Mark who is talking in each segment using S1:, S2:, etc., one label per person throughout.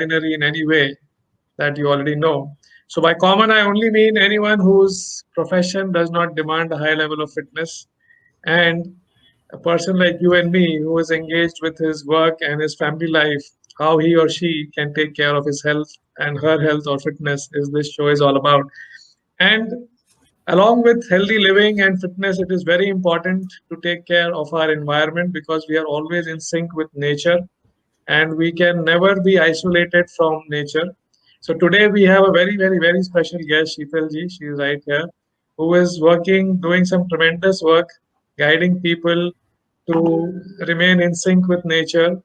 S1: ordinary in any way that you already know. So by common, I only mean anyone whose profession does not demand a high level of fitness, and a person like you and me who is engaged with his work and his family life, how he or she can take care of his health and her health or fitness is this show is all about. And along with healthy living and fitness, it is very important to take care of our environment because we are always in sync with nature and we can never be isolated from nature. So today we have a very, very, very special guest, Shital ji. She is right here, who is working, doing some tremendous work, guiding people to remain in sync with nature,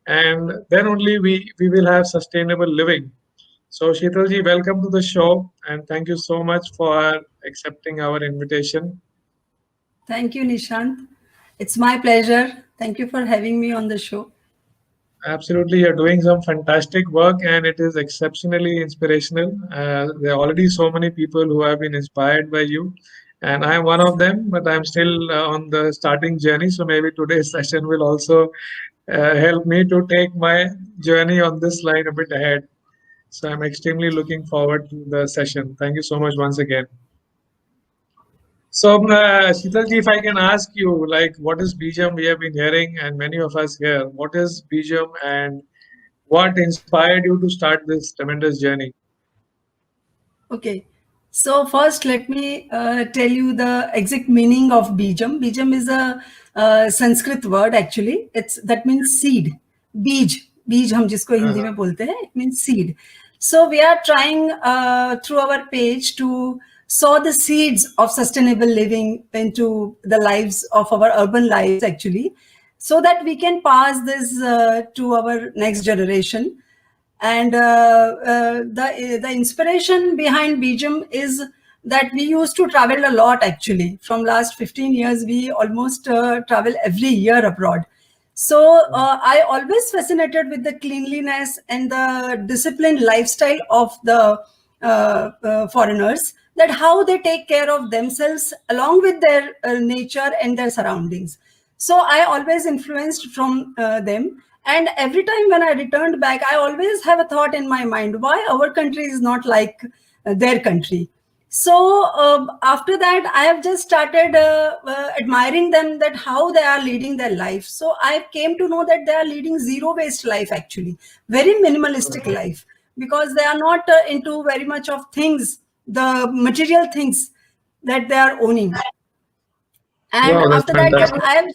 S1: and then only we will have sustainable living. So Shital ji, welcome to the show, and thank you so much for accepting our invitation.
S2: Thank you, Nishant. It's my pleasure. Thank you for having me on the show.
S1: Absolutely, you're doing some fantastic work and it is exceptionally inspirational. There are already so many people who have been inspired by you, and I'm one of them, but I'm still on the starting journey. So maybe today's session will also help me to take my journey on this line a bit ahead. So I'm extremely looking forward to the session. Thank you so much once again. So, Shitalji, if I can ask you, like, what is Bijam? We have been hearing, and many of us here, what is Bijam and what inspired you to start this tremendous journey?
S2: Okay. So first, let me tell you the exact meaning of bijam. Bijam is a Sanskrit word actually. That means seed. Bij, bij हम जिसको हिंदी में बोलते हैं, it means seed. So we are trying through our page to sow the seeds of sustainable living into the lives of our urban lives actually, so that we can pass this to our next generation. And the inspiration behind Bijam is that we used to travel a lot actually. From last 15 years, we almost travel every year abroad. So I always fascinated with the cleanliness and the disciplined lifestyle of the foreigners, that how they take care of themselves along with their nature and their surroundings. So I always influenced from them. And every time when I returned back, I always have a thought in my mind, why our country is not like their country. So after that, I have just started admiring them, that how they are leading their life. So I came to know that they are leading zero waste life actually, very minimalistic life, because they are not into very much of things, the material things that they are owning. And
S1: Wow, that's
S2: after that,
S1: fantastic.
S2: I have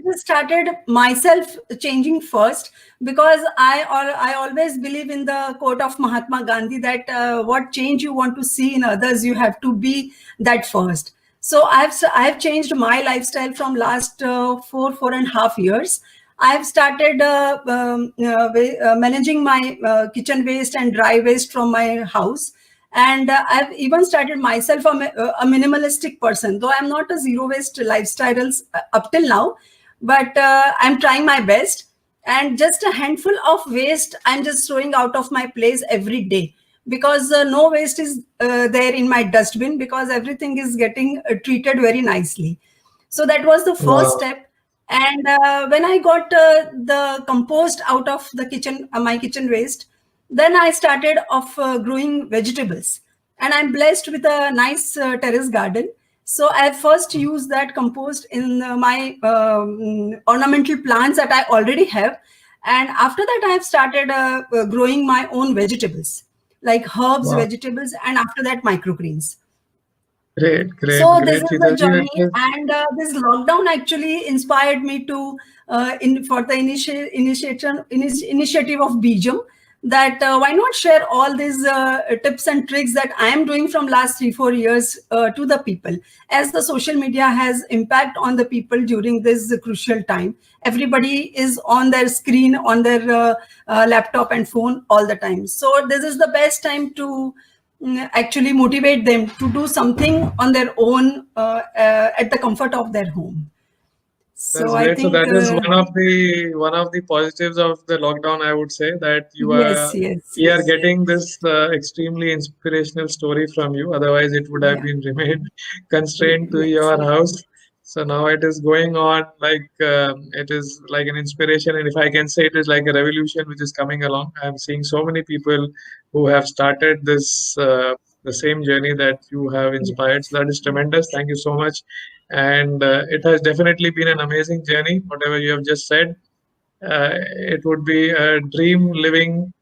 S2: just started myself changing first, because I always believe in the quote of Mahatma Gandhi that what change you want to see in others, you have to be that first. So I've changed my lifestyle from last 4.5 years. I've started managing my kitchen waste and dry waste from my house. And I've even started myself a minimalistic person, though I'm not a zero waste lifestyle up till now, but I'm trying my best. And just a handful of waste I'm just throwing out of my place every day, because no waste is there in my dustbin, because everything is getting treated very nicely. So that was the first
S1: Wow.
S2: step. And when I got the compost out of the kitchen, my kitchen waste, then I started of growing vegetables, and I'm blessed with a nice terrace garden. So I first used that compost in my ornamental plants that I already have. And after that, I have started growing my own vegetables, like herbs,
S1: Wow.
S2: vegetables, and after that, microgreens.
S1: Great, great,
S2: So this
S1: great,
S2: is the
S1: Shitalji.
S2: journey, and this lockdown actually inspired me to in for the initiative of Bijam, that why not share all these tips and tricks that I am doing from last 3-4 years to the people, as the social media has impact on the people during this crucial time. Everybody is on their screen, on their laptop and phone all the time. So this is the best time to actually motivate them to do something on their own at the comfort of their home.
S1: That's
S2: So I
S1: great. So
S2: think
S1: that is one of the positives of the lockdown, I would say, that
S2: yes, yes,
S1: we are
S2: yes,
S1: getting this extremely inspirational story from you. Otherwise, it would have
S2: yeah,
S1: been remained constrained to
S2: yes,
S1: your
S2: yes,
S1: house. So now it is going on like it is like an inspiration, and if I can say, it is like a revolution which is coming along. I'm seeing so many people who have started this the same journey that you have inspired.
S2: Yes.
S1: So that is tremendous. Thank you so much, and it has definitely been an amazing journey. Whatever you have just said, it would be a dream living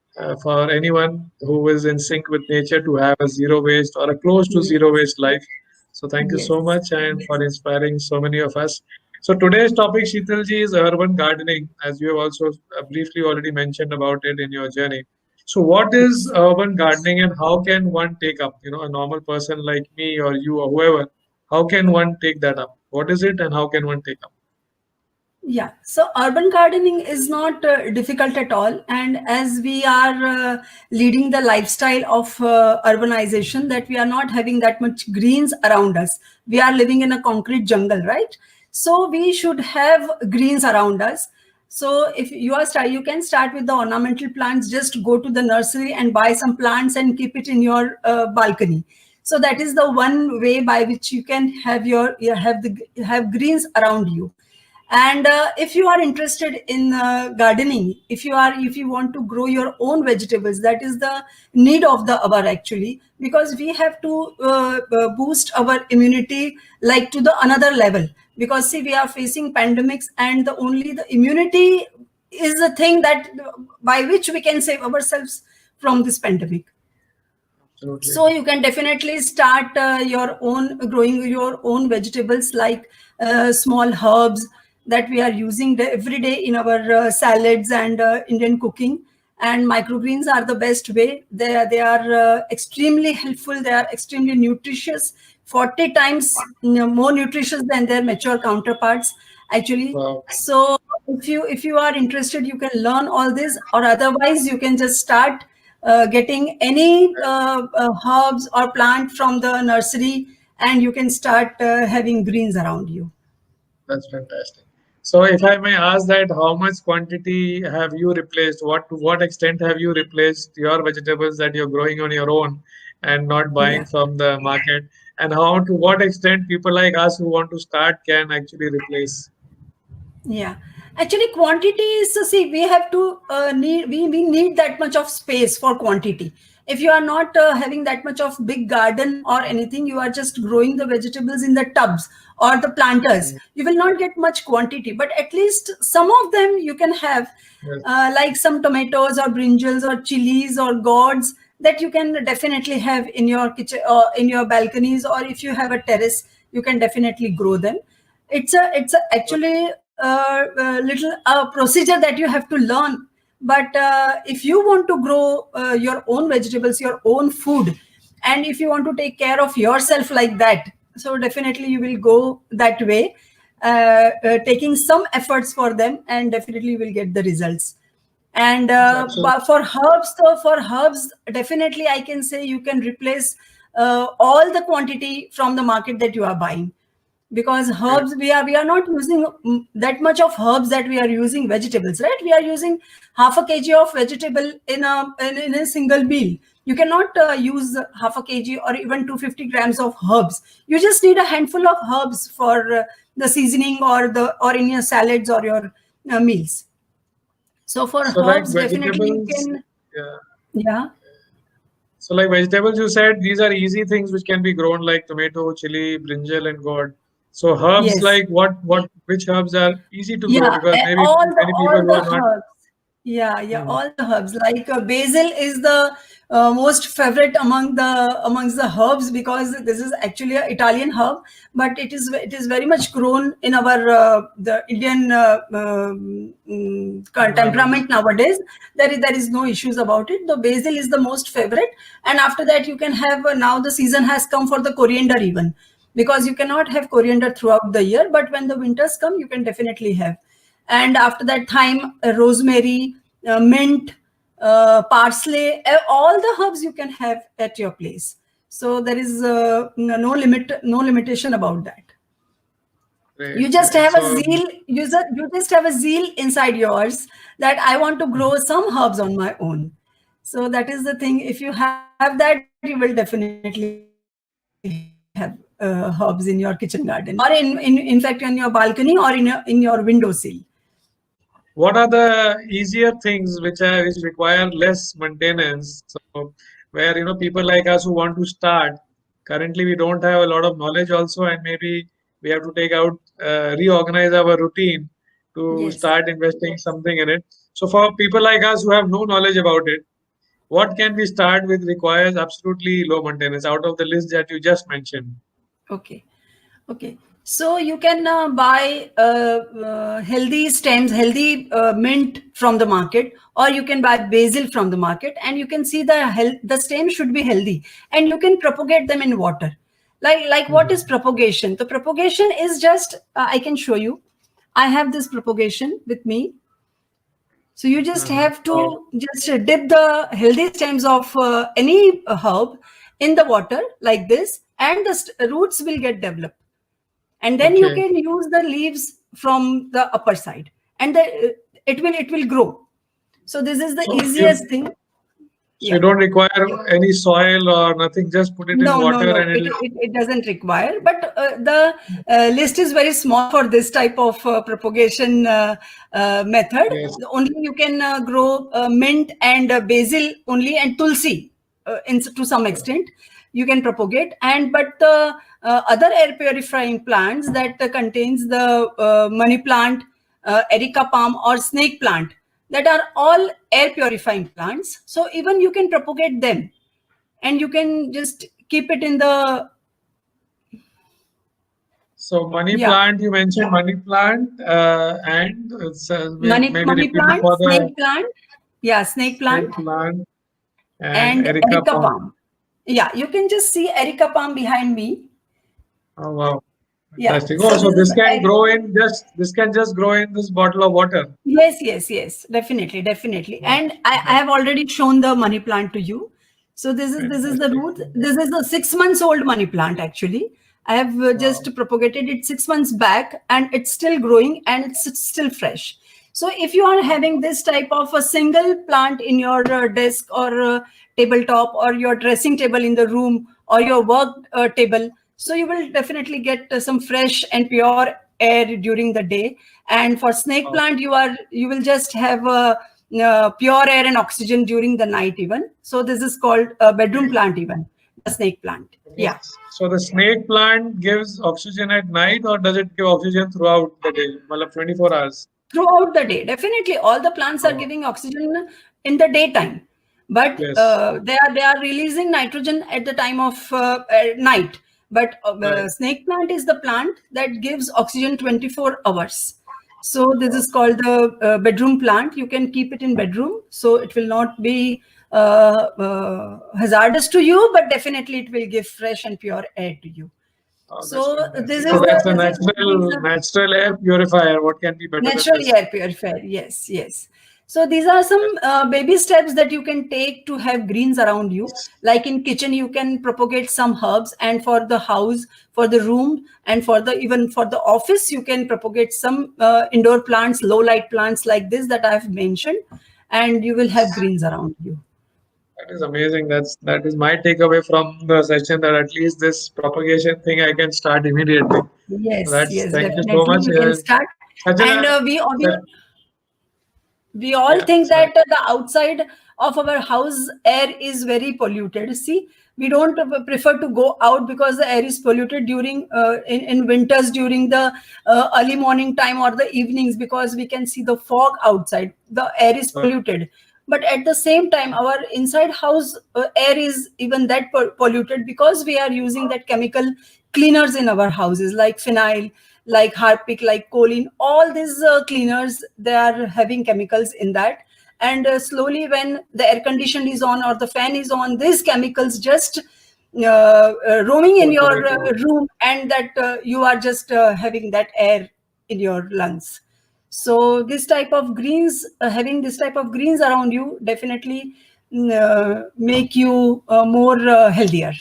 S1: for anyone who is in sync with nature to have a zero waste or a close to zero
S2: Yes.
S1: waste life. So thank you so
S2: Yes.
S1: much and for inspiring so many of us. So today's topic, Shitalji, is urban gardening, as you have also briefly already mentioned about it in your journey. So what is
S2: Yes.
S1: urban gardening and how can one take up? A normal person like me or you or whoever, how can one take that up? What is it and how can one take up?
S2: Yeah, so urban gardening is not difficult at all. And as we are leading the lifestyle of urbanization, that we are not having that much greens around us. We are living in a concrete jungle, right? So we should have greens around us. So if you are you can start with the ornamental plants. Just go to the nursery and buy some plants and keep it in your balcony. So that is the one way by which you can have have greens around you. And if you are interested in gardening, if you want to grow your own vegetables, that is the need of the hour actually, because we have to boost our immunity like to the another level. Because see, we are facing pandemics, and the only the immunity is the thing that by which we can save ourselves from this pandemic.
S1: Absolutely.
S2: So you can definitely start your own growing your own vegetables, like small herbs that we are using every day in our salads and Indian cooking. And microgreens are the best way. They are extremely helpful. They are extremely nutritious, 40 times more nutritious than their mature counterparts actually.
S1: Wow.
S2: So if you are interested, you can learn all this, or otherwise you can just start getting any herbs or plant from the nursery, and you can start having greens around you.
S1: That's fantastic. So, if I may ask that, how much quantity have you replaced? What to what extent have you replaced your vegetables that you're growing on your own and not buying
S2: Yeah.
S1: from the market? And how to what extent people like us who want to start can actually replace?
S2: Yeah, actually, quantity is, so see, we have to we need that much of space for quantity. If you are not having that much of big garden or anything, you are just growing the vegetables in the tubs or the planters,
S1: Mm.
S2: you will not get much quantity, but at least some of them you can have,
S1: Yes,
S2: like some tomatoes or brinjals or chilies or gourds, that you can definitely have in your kitchen or in your balconies, or if you have a terrace, you can definitely grow them. It's a actually little procedure that you have to learn. But if you want to grow your own vegetables, your own food, and if you want to take care of yourself like that, so definitely you will go that way, taking some efforts for them, and definitely you will get the results. And
S1: absolutely.
S2: but for herbs, though, for herbs, definitely I can say you can replace all the quantity from the market that you are buying. Because
S1: Great.
S2: herbs, we are not using that much of herbs that we are using vegetables, right? We are using half a kg of vegetable in a single meal. You cannot use half a kg or even 250 grams of herbs. You just need a handful of herbs for the seasoning, or in your salads or your meals. So for
S1: So, like
S2: herbs, definitely you
S1: vegetables,
S2: can.
S1: yeah.
S2: Yeah.
S1: So, like vegetables, you said these are easy things which can be grown, like tomato, chili, brinjal, and gourd. So, herbs,
S2: Yes.
S1: like which herbs are easy to grow?
S2: Yeah,
S1: Because maybe many people
S2: all
S1: who
S2: the
S1: are not.
S2: herbs. Yeah, yeah,
S1: Hmm.
S2: all the herbs. Like basil is the most favorite amongst the herbs, because this is actually an Italian herb, but it is very much grown in our the Indian
S1: Environment.
S2: temperament nowadays. There is no issues about it. The basil is the most favorite, and after that you can have now the season has come for the coriander even, because you cannot have coriander throughout the year, but when the winters come, you can definitely have. And after that time, rosemary, mint, parsley, all the herbs you can have at your place. So there is no limitation about that. You
S1: Great,
S2: just
S1: great.
S2: have a
S1: So,
S2: zeal. You just have a zeal inside yours, that I want to grow some herbs on my own. So that is the thing. If you have that, you will definitely have. herbs in your kitchen garden, or in fact on your balcony, or in your window sill.
S1: What are the easier things which require less maintenance? So where people like us who want to start, currently we don't have a lot of knowledge also, and maybe we have to take out reorganize our routine to
S2: Yes.
S1: start investing something in it. So for people like us who have no knowledge about it, what can we start with requires absolutely low maintenance out of the list that you just mentioned?
S2: Okay. Okay. So you can buy healthy stems, healthy mint from the market, or you can buy basil from the market, and you can see the stem should be healthy, and you can propagate them in water. Like what is
S1: Mhm.
S2: propagation? The propagation is just I can show you. I have this propagation with me. So you just
S1: Uh-huh.
S2: have to just dip the healthy stems of any herb in the water like this, and the roots will get developed, and then you
S1: Okay.
S2: can use the leaves from the upper side, and it will grow. So this is the
S1: So
S2: easiest thing.
S1: you
S2: Yeah.
S1: don't require any soil or nothing, just put it in
S2: No, no,
S1: water
S2: no.
S1: and
S2: It,
S1: it'll.
S2: it, it doesn't require, but the list is very small for this type of propagation method.
S1: Yes.
S2: Only you can grow mint and basil only, and tulsi to some extent you can propagate. And but the other air purifying plants that contains the money plant, erica palm, or snake plant, that are all air purifying plants. So even you can propagate them, and you can just keep it in the,
S1: So money
S2: yeah,
S1: plant, you mentioned money plant, and maybe
S2: money
S1: repeat it
S2: plant,
S1: for the
S2: snake plant, yeah, snake
S1: snake
S2: plant,
S1: plant and
S2: and
S1: Erica
S2: erica
S1: palm.
S2: palm. Yeah, you can just see erica palm behind me.
S1: Oh wow,
S2: Yeah,
S1: fantastic! Oh,
S2: so
S1: so
S2: this is
S1: this can just grow in this bottle of water.
S2: yes, yes, yes, definitely, definitely.
S1: Wow,
S2: And I have already shown the money plant to you. So this is the
S1: fantastic!
S2: root. This is a 6 months old money plant actually. I have
S1: Wow.
S2: just propagated it 6 months back, and it's still growing, and it's still fresh. So if you are having this type of a single plant in your desk, or tabletop, or your dressing table in the room, or your work table, so you will definitely get some fresh and pure air during the day. And for snake
S1: Wow.
S2: plant, you will just have pure air and oxygen during the night even. So this is called a bedroom plant even, the snake plant.
S1: Okay.
S2: Yeah.
S1: So the snake plant gives oxygen at night, or does it give oxygen throughout the day? Well, 24 hours.
S2: Throughout the day, definitely all the plants are
S1: Oh,
S2: giving oxygen in the daytime, but
S1: yes.
S2: they are releasing nitrogen at the time of night. But
S1: Right.
S2: snake plant is the plant that gives oxygen 24 hours. So this
S1: Wow.
S2: is called the bedroom plant. You can keep it in bedroom, so it will not be hazardous to you, but definitely it will give fresh and pure air to you.
S1: Oh, that's
S2: So
S1: fantastic. So that's a natural air purifier. What can be better than
S2: natural
S1: this?
S2: air purifier, yes, yes. So these are some baby steps that you can take to have greens around you. Like in kitchen, you can propagate some herbs, and for the house, for the room, and for the even for the office, you can propagate some indoor plants, low light plants like this that I have mentioned, and you will have greens around you.
S1: That is amazing. That is my takeaway from the session, that at least this propagation thing I can start immediately.
S2: Yes,
S1: That's
S2: yes,
S1: Thank you so
S2: definitely
S1: much.
S2: you can start.
S1: Such
S2: And
S1: a such,
S2: we all
S1: yeah.
S2: think
S1: Sorry.
S2: that the outside of our house air is very polluted. See, we don't prefer to go out because the air is polluted during in winters, during the early morning time or the evenings, because we can see the fog outside, the air is polluted. But at the same time, our inside house air is even that polluted, because we are using that chemical cleaners in our houses, like phenyl, like harpic, like choline. All these cleaners, they are having chemicals in that. And slowly, when the air condition is on or the fan is on, these chemicals just roaming in your
S1: Percolate out.
S2: room, and that you are just having that air in your lungs. So this type of greens, having this type of greens around you, definitely make you more healthier.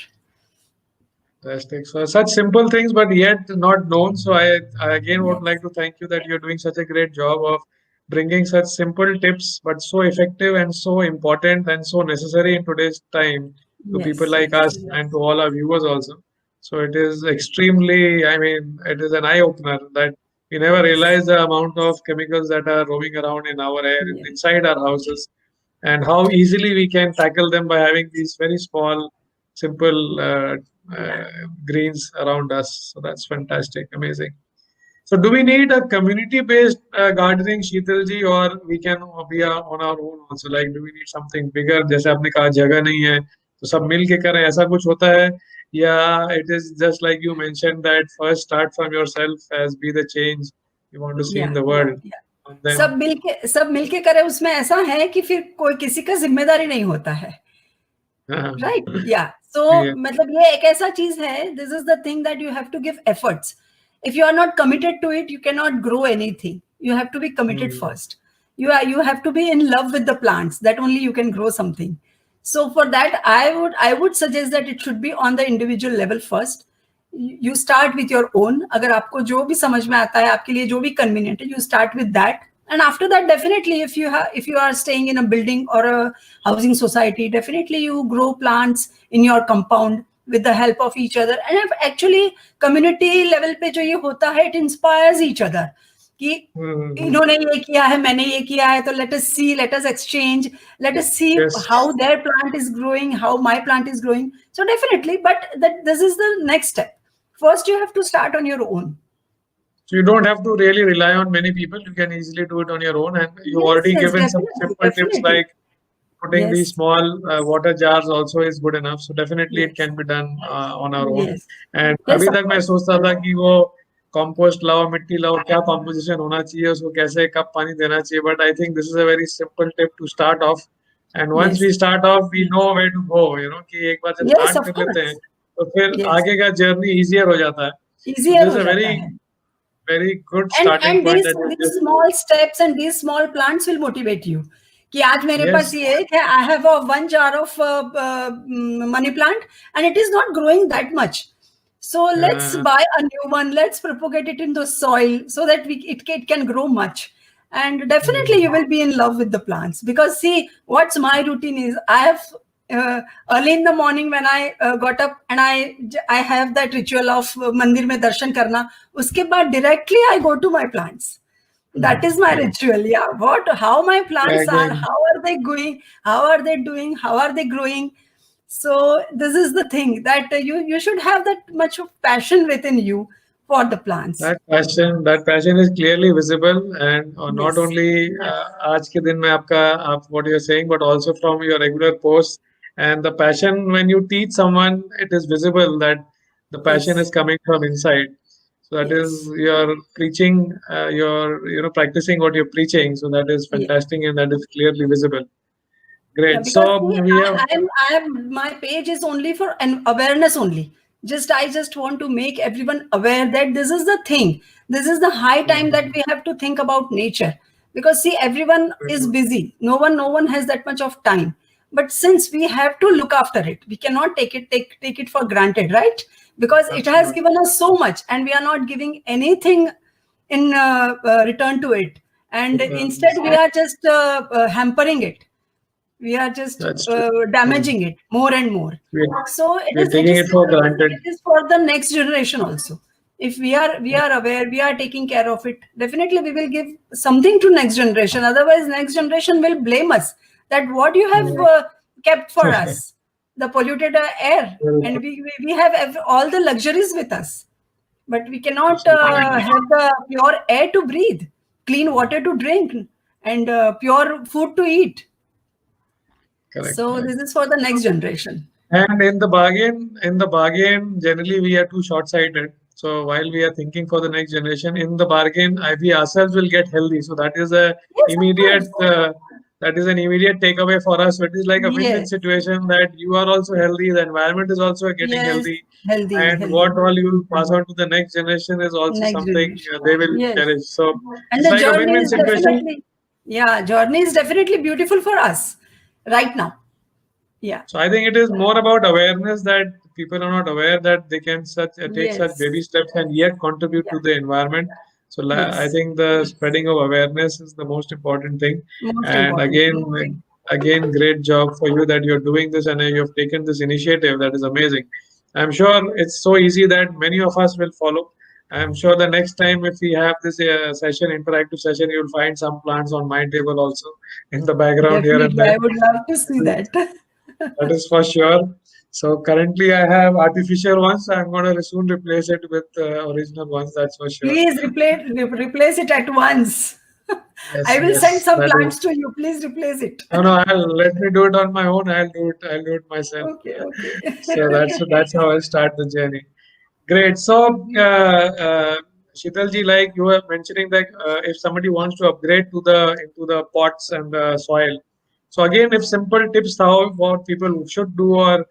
S1: Fantastic. So such simple things, but yet not known. So I again would
S2: Yes,
S1: like to thank you that you're doing such a great job of bringing such simple tips, but so effective and so important and so necessary in today's time to people
S2: yes,
S1: like
S2: yes.
S1: us and to all our viewers also. So it is extremely, I mean, it is an eye opener that we never
S2: Yes.
S1: realize the amount of chemicals that are roaming around in our air,
S2: Yes.
S1: inside our houses, and how easily we can tackle them by having these very small, simple
S2: Yeah.
S1: greens around us. So that's fantastic, amazing. So do we need a community-based gardening, Sheetalji, or we can be on our own also? Like, do we need something bigger? जैसे आपने कहा जगह नहीं है, तो सब मिल के करें ऐसा कुछ होता है? Yeah, it is just like you mentioned that first start from yourself as be the change you want to see in
S2: Yeah.
S1: the
S2: Yeah.
S1: world,
S2: Yeah.
S1: and then
S2: सब मिलके करे उसमें ऐसा है कि फिर कोई किसी का जिम्मेदारी नहीं होता है. Right. Yeah. So,
S1: yeah.
S2: मतलब ये एक ऐसा चीज है. This is the thing that you have to give efforts. If you are not committed to it, you cannot grow anything. You have to be committed
S1: Hmm.
S2: first. You have to be in love with the plants. That only you can grow something. So for that, I would suggest that it should be on the individual level first. You start with your own. अगर आपको जो भी समझ में आता है, आपके लिए जो भी convenient है, you start with that. And after that, definitely, if you are staying in a building or a housing society, definitely you grow plants in your compound with the help of each other. And if actually community level पे जो ये होता है, it inspires each other कि
S1: Hmm.
S2: इन्होंने ये किया है, मैंने ये किया है, तो let us see, let us exchange, let us see
S1: Yes.
S2: how their plant is growing, how my plant is growing. So definitely, but this is the next step. First, you have to start on your own.
S1: So you don't have to really rely on many people. You can easily do it on your own, and you've
S2: Yes,
S1: already
S2: yes,
S1: given some
S2: definitely,
S1: simple tips
S2: definitely.
S1: like putting these
S2: Yes,
S1: small water jars also is good enough. So definitely it
S2: yes,
S1: can be done on our own.
S2: yes,
S1: And
S2: yes,
S1: अभी
S2: of
S1: तक मैं
S2: course.
S1: सोचता था कि वो compost लाओ, मिट्टी लाओ, क्या composition होना चाहिए, उसको कैसे कब पानी देना चाहिए. But I think this is a very simple tip to start off. And once
S2: Yes,
S1: we start off, we know where to go. You know कि एक बार जब
S2: yes,
S1: start
S2: of
S1: कर लेते हैं,
S2: course.
S1: तो फिर
S2: Yes,
S1: आगे का journey easier हो जाता है. So
S2: easier
S1: this is
S2: हो
S1: a
S2: जाता
S1: very
S2: है.
S1: very good
S2: and
S1: starting
S2: and
S1: point
S2: these
S1: that you
S2: these
S1: just
S2: small steps and these small plants will motivate you कि आज मेरे पास
S1: yes.
S2: ये है. I have a one jar of money plant and it is not growing that much, so let's
S1: Uh,
S2: buy a new one, let's propagate it in the soil so that it can grow much. And definitely you
S1: mm,
S2: will be in love with the plants, because see, what's my routine is, I have uh, early in the morning when I got up, and I have that ritual of mandir mein darshan karna. Uske baad directly I go to my plants. That is my ritual. Yeah. How my plants are,
S1: again,
S2: how are they going, how are they doing, how are they growing. So this is the thing that you should have that much of passion within you for the plants.
S1: that passion is clearly visible, and not
S2: Yes.
S1: only आज के दिन में आपका आप what you're saying, but also from your regular posts. And the passion, when you teach someone, it is visible that the passion
S2: Yes.
S1: is coming from inside. So that is
S2: Yes.
S1: you're preaching, you're practicing what you're preaching. So that is
S2: Yes.
S1: fantastic, and that is clearly visible.
S2: Yeah,
S1: Great.
S2: because
S1: So
S2: see,
S1: we have.
S2: I am my page is only for an awareness only. I just want to make everyone aware that this is the thing. This is the high time that we have to think about nature. Because see, everyone is busy. No one has that much of time. But since we have to look after it, we cannot take it for granted, right? Because it has
S1: Absolutely.
S2: given us so much, and we are not giving anything in return to it. And instead, we are just hampering it. We are just
S1: That's true. Mm.
S2: damaging it more and more.
S1: We're,
S2: So
S1: we're taking it for granted.
S2: it is for the next generation also. If we are aware, we are taking care of it, definitely we will give something to next generation. Otherwise next generation will blame us that what you have
S1: Mm.
S2: kept for us, the polluted air,
S1: Very
S2: and
S1: good.
S2: we have all the luxuries with us, but we cannot
S1: Absolutely.
S2: have the pure air to breathe, clean water to drink, and pure food to eat.
S1: Correct.
S2: So
S1: Correct.
S2: this is for the next generation.
S1: And in the bargain, generally we are too short-sighted. So while we are thinking for the next generation, in the bargain, we ourselves will get healthy. So that is a
S2: Yes, of
S1: immediate,
S2: course.
S1: that is an immediate takeaway for us. So it is like a win-win
S2: Yes,
S1: situation that you are also healthy, the environment is also getting
S2: yes,
S1: healthy,
S2: healthy,
S1: and what
S2: healthy.
S1: all you will pass on to the next generation is also
S2: Next
S1: something
S2: generation.
S1: they will
S2: Yes,
S1: cherish. So
S2: and
S1: it's
S2: the
S1: like a
S2: journey
S1: win-win
S2: is
S1: situation.
S2: definitely, yeah, journey is definitely beautiful for us right now. Yeah.
S1: So I think it is more about awareness that people are not aware that they can take such
S2: Yes.
S1: baby steps and yet contribute
S2: Yeah.
S1: to the environment. So I
S2: Yes.
S1: think the spreading of awareness is the most important thing.
S2: Most
S1: And
S2: important thing.
S1: again, great job for you that you're doing this and you have taken this initiative. That is amazing. I'm sure it's so easy that many of us will follow. I'm sure the next time if we have this session, interactive session, you'll find some plants on my table also in the background here and
S2: Definitely,
S1: there.
S2: I would love to see that.
S1: That is for sure. So currently I have artificial ones. I'm going to soon replace it with original ones. That's for sure.
S2: Please replace it at once.
S1: Yes,
S2: I will send
S1: yes,
S2: some
S1: that is.
S2: plants to you. Please replace it.
S1: No, no. I'll let me do it on my own. I'll do it. I'll do it myself.
S2: Okay, okay.
S1: So that's how I start the journey. Great. So, Shitalji, like you were mentioning that if somebody wants to upgrade to the into the pots and the soil, so again, if simple tips how what people should do, or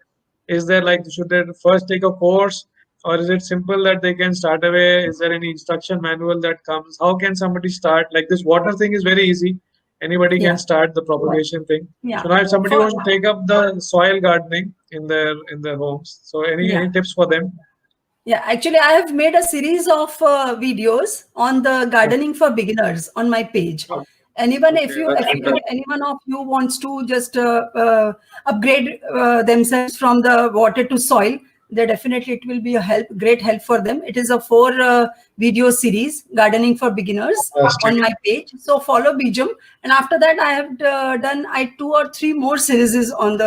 S1: is there like should they first take a course, or is it simple that they can start away? Is there any instruction manual that comes? How can somebody start? Like this water thing is very easy. Anybody can
S2: Yeah,
S1: start the propagation thing.
S2: yeah.
S1: So now, if somebody
S2: For
S1: wants to take up the soil gardening in their homes, so any
S2: yeah.
S1: tips for them?
S2: Yeah, actually, I have made a series of videos on the gardening for beginners on my page.
S1: Oh,
S2: And even
S1: okay, that's
S2: if
S1: fantastic.
S2: anyone of you wants to just upgrade themselves from the water to soil, then definitely it will be a great help for them. It is a 4 video series, gardening for beginners,
S1: Fantastic.
S2: on my page. So follow Bijum, and after that, I have done 2 or 3 more series on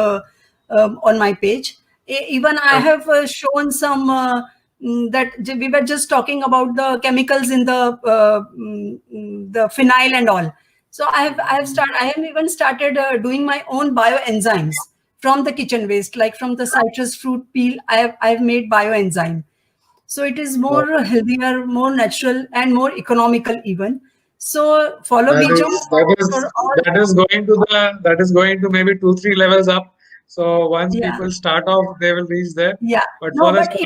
S2: my page. Even I
S1: Yeah.
S2: have shown some that we were just talking about the chemicals in the phenyl and all. So I have even started doing my own bioenzymes from the kitchen waste, like from the citrus fruit peel. I have made bioenzyme. So it is
S1: Wow.
S2: more healthier, more natural, and more economical even. So follow
S1: That
S2: Bijum
S1: is that
S2: for
S1: is
S2: all.
S1: that is going to the that is going to maybe 2 3 levels up. So once
S2: Yeah.
S1: people start off, they will reach there.
S2: Yeah.
S1: But for
S2: No,
S1: the
S2: but
S1: starting,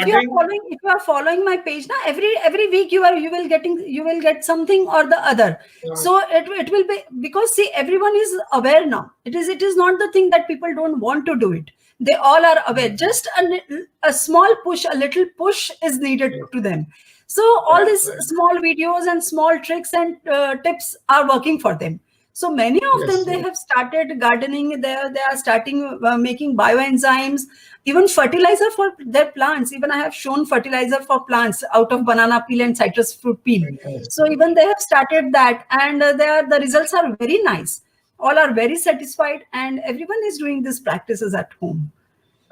S2: if you are following my page now, every week you will get something or the other.
S1: uh,
S2: So it will be, because see, everyone is aware now. It is not the thing that people don't want to do it. They all are aware. Just a small push, a little push is needed
S1: yes,
S2: to them. So all
S1: right,
S2: these
S1: right.
S2: small videos and small tricks and tips are working for them. So many of them,
S1: Yes,
S2: they
S1: yes.
S2: have started gardening. They are starting making bioenzymes, even fertilizer for their plants. Even I have shown fertilizer for plants out of banana peel and citrus fruit peel. So
S1: Fantastic.
S2: even they have started that, and the results are very nice. All are very satisfied, and everyone is doing these practices at home.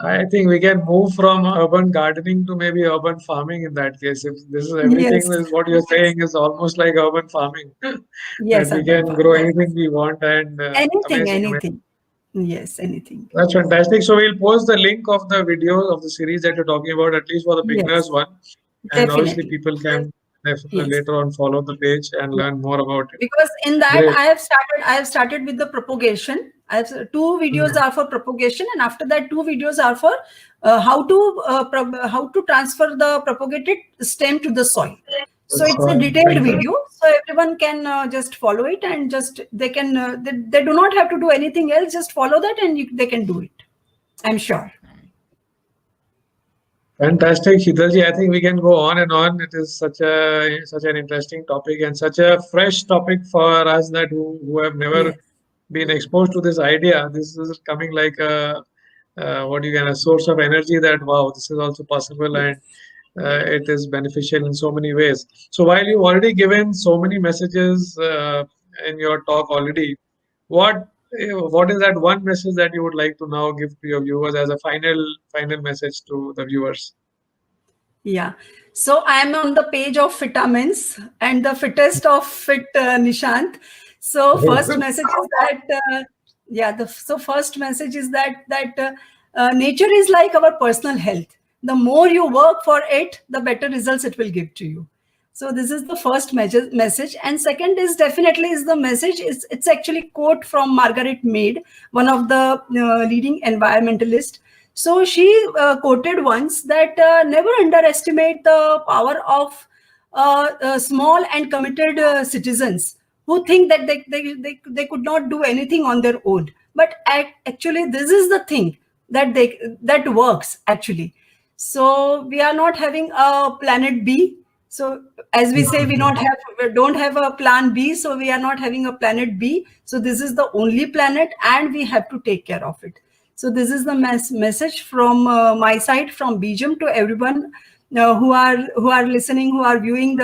S1: I think we can move from urban gardening to maybe urban farming in that case. If this is everything,
S2: Yes,
S1: is what you're saying is almost like urban farming, that
S2: yes,
S1: we
S2: urban
S1: can grow
S2: farming.
S1: anything we want and
S2: Anything,
S1: amazing, amazing.
S2: anything. Yes, anything.
S1: That's fantastic. So we'll post the link of the video of the series that you're talking about, at least for the
S2: Yes,
S1: beginners one. And obviously
S2: definitely.
S1: people can
S2: Yes.
S1: later on follow the page and
S2: Yeah.
S1: learn more about it.
S2: Because in that
S1: Great.
S2: I have started with the propagation. I have 2 videos
S1: Mm.
S2: are for propagation, and after that 2 videos are for how to transfer the propagated stem to the soil. So
S1: That's
S2: it's a
S1: fine.
S2: detailed
S1: Fantastic.
S2: video, so everyone can just follow it, and just they do not have to do anything else. Just follow that, and they can do it, I'm sure.
S1: Fantastic, Shitalji. I think we can go on and on. It is such an interesting topic and such a fresh topic for us that who have never
S2: Yes,
S1: been exposed to this idea. This is coming like a what you can a source of energy that wow, this is also possible and
S2: yes.
S1: it is beneficial in so many ways. So while you've already given so many messages in your talk already, what what is that one message that you would like to now give to your viewers as a final message to the viewers?
S2: Yeah. So I am on the page of vitamins and the fittest of fit, Nishant. So first message is that first message is that nature is like our personal health. The more you work for it, the better results it will give to you. So this is the first message, and second is definitely is the message. It's actually quote from Margaret Mead, one of the leading environmentalists. So she quoted once that never underestimate the power of small and committed citizens who think that they could not do anything on their own. But actually, this is the thing that works actually. So we are not having a planet B. So as we say, we don't have a plan B. So we are not having a planet B. So this is the only planet, and we have to take care of it. So this is the message from my side, from Bijam, to everyone who are listening, who are viewing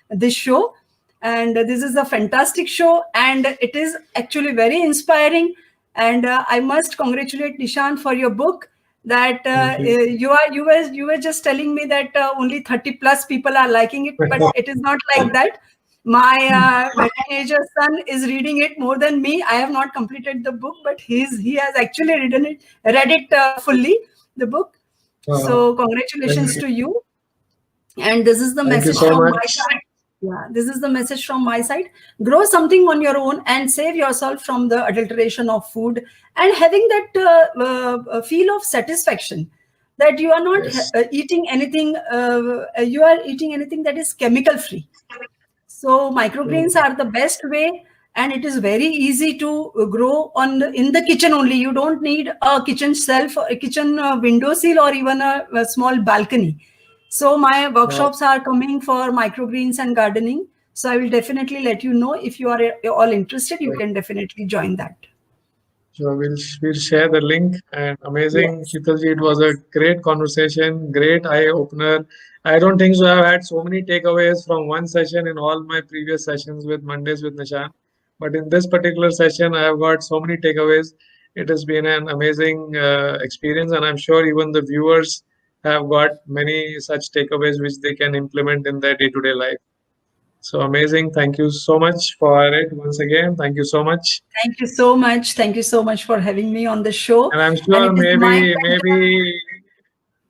S2: this show. And this is a fantastic show, and it is actually very inspiring. And I must congratulate Nishant for your book. That
S1: Thank you.
S2: you were just telling me that only 30 plus people are liking it, but it is not like that. My teenager son is reading it more than me. I have not completed the book, but he has actually read it fully, the book. So
S1: Thank
S2: congratulations
S1: you.
S2: to you. And this is the
S1: Thank you
S2: message
S1: so
S2: from my
S1: much.
S2: side. Yeah, this is the message from my side. Grow something on your own and save yourself from the adulteration of food, and having that feel of satisfaction that you are not
S1: Yes.
S2: eating anything. You are eating anything that is chemical free. So microgreens
S1: Mm,
S2: are the best way, and it is very easy to grow in the kitchen only. You don't need a kitchen shelf, a kitchen window sill, or even a small balcony. So my
S1: wow.
S2: workshops are coming for microgreens and gardening. So I will definitely let you know. If you are all interested, you
S1: Sure.
S2: can definitely join that.
S1: So we'll share the link. And amazing,
S2: Yes.
S1: Shitalji. It was a great conversation, great eye opener. I don't think so. I've had so many takeaways from one session in all my previous sessions with Mondays with Nishant. But in this particular session, I have got so many takeaways. It has been an amazing experience, and I'm sure even the viewers have got many such takeaways which they can implement in their day-to-day life. So amazing. Thank you so much for it once again. Thank you so much.
S2: Thank you so much. Thank you so much for having me on the show.
S1: And I'm
S2: And
S1: sure
S2: it is my pleasure.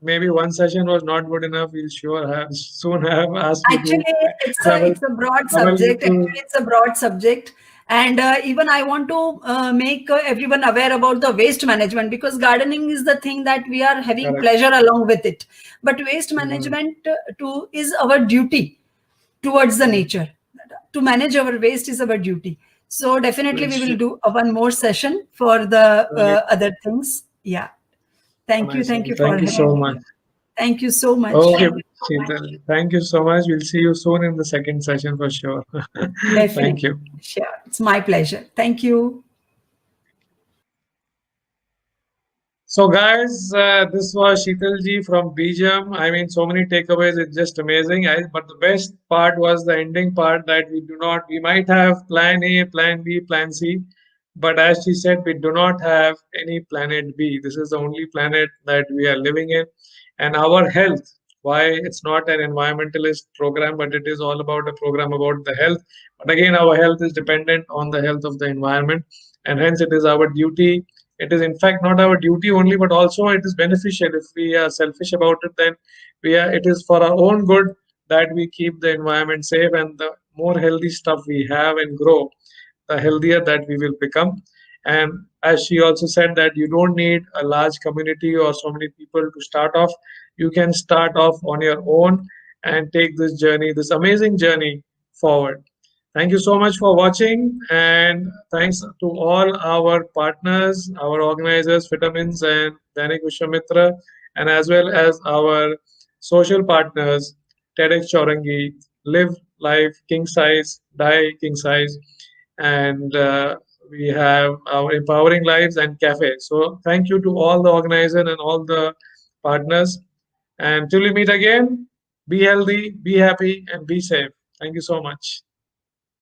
S1: maybe one session was not good enough. We'll sure have soon have asked you to
S2: Actually, it's a
S1: travel
S2: it's a broad
S1: travel
S2: subject.
S1: to
S2: Actually, it's a broad subject, and even I want to make everyone aware about the waste management, because gardening is the thing that we are having
S1: correct.
S2: pleasure along with it. But waste
S1: Mm,
S2: management too is our duty towards the
S1: mm.
S2: nature. To manage our waste is our duty. So definitely,
S1: We'll
S2: we will
S1: sh-
S2: do one more session for the
S1: surely
S2: other things. Yeah. Thank you.
S1: nice
S2: Thank
S1: one.
S2: you for
S1: Thank you
S2: having
S1: so
S2: me.
S1: much.
S2: Thank you so much.
S1: Okay, Sheetal. Thank you so much. We'll see you soon in the second session for sure. Thank
S2: Definitely.
S1: you.
S2: Sure. It's my pleasure. Thank you.
S1: So, guys, this was Shital ji from Bijam. I mean, so many takeaways. It's just amazing. But the best part was the ending part that we might have plan A, plan B, plan C. But as she said, we do not have any planet B. This is the only planet that we are living in. And our health, why it's not an environmentalist program, but it is all about a program about the health. But again, our health is dependent on the health of the environment. And hence, it is our duty. It is in fact not our duty only, but also it is beneficial. If we are selfish about it, then it is for our own good that we keep the environment safe, and the more healthy stuff we have and grow, the healthier that we will become. And as she also said, that you don't need a large community or so many people to start off. You can start off on your own and take this journey, this amazing journey forward. Thank you so much for watching, and thanks to all our partners, our organizers, Vitamins and Danik Vishwamitra, and as well as our social partners, TEDx Chorangi, Live Life King Size, Die King Size, and we have our Empowering Lives and Cafe. So thank you to all the organizers and all the partners. And till we meet again, be healthy, be happy, and be safe. Thank you so much.